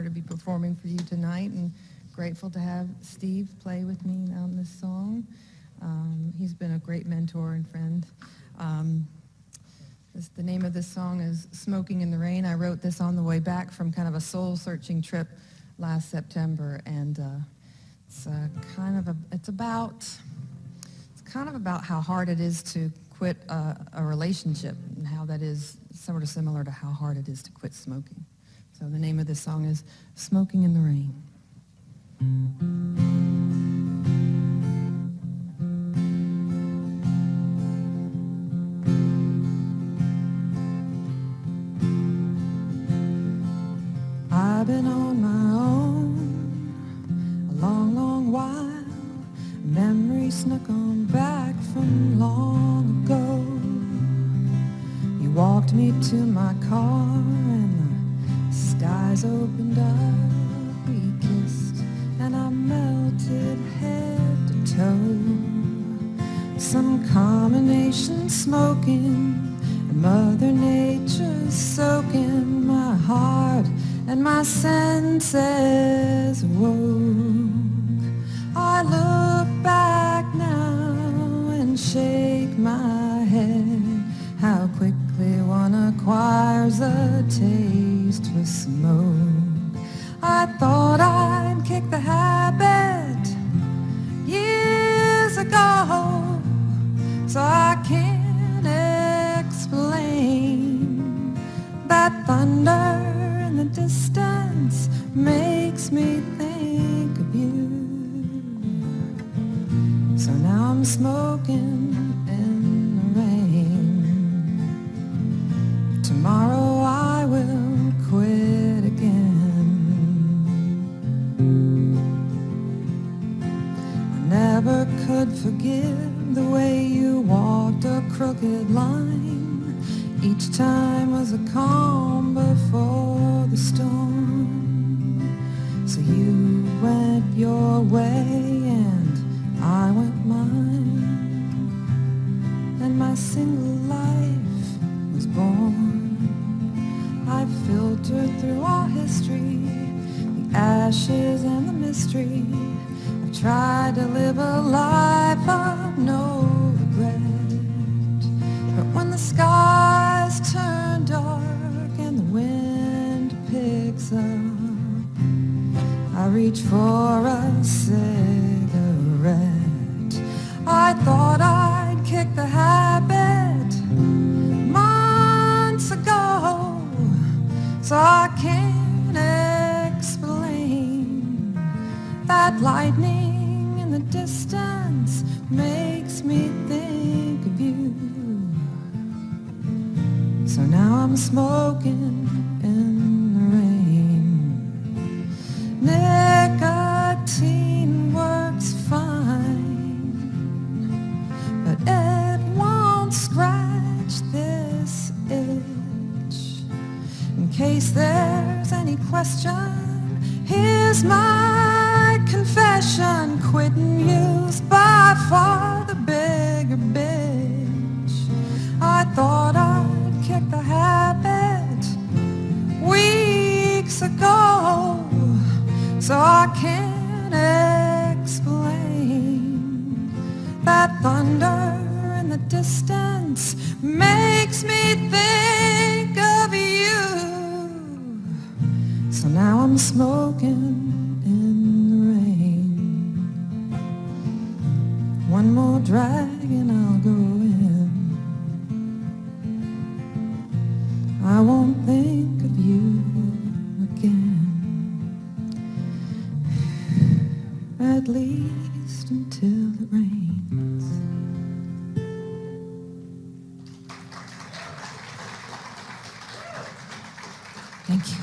honor to be performing for you tonight, and grateful to have Steve play with me on this song. He's been a great mentor and friend. The name of this song is Smoking in the Rain. I wrote this on the way back from kind of a soul-searching trip last September, and it's kind of about how hard it is to quit a relationship, and how that is sort of similar to how hard it is to quit smoking. So the name of this song is Smoking in the Rain. I've been on my own a long, long while. Memories snuck on back from long ago. You walked me to my car and the skies opened up. We kissed and I melted head to toe. Some combination smoking and Mother Nature's soaking my heart and my senses awoke. I look back now and shake my head. How quickly one acquires a taste for smoke. I thought I'd kick the habit years ago, so I can't explain that thunder in the distance makes me think of you. So now I'm smoking in the rain. Tomorrow I will quit again. I never could forgive the way you walked a crooked line. Each time was a calm before the storm. So you went your way and I went mine, and my single life was born. I filtered through our history, the ashes and the mystery. I've tried to live a life of no regret. But when the skies turn dark and the wind picks up, I reach for a cigarette. I thought I'd kick the habit months ago, so I can't explain that lightning in the distance makes me think of you. So now I'm smoking in the rain. Nicotine works fine, but it won't scratch this itch. In case there's any question, here's my confession. Quitting you's by far the bigger bitch. I thought I'd kick the habit weeks ago, so I can't explain that thunder in the distance makes me think of you. So now I'm smoking in the rain. One more drag and I'll go in. I won't think of you again, at least until it rains. Thank you.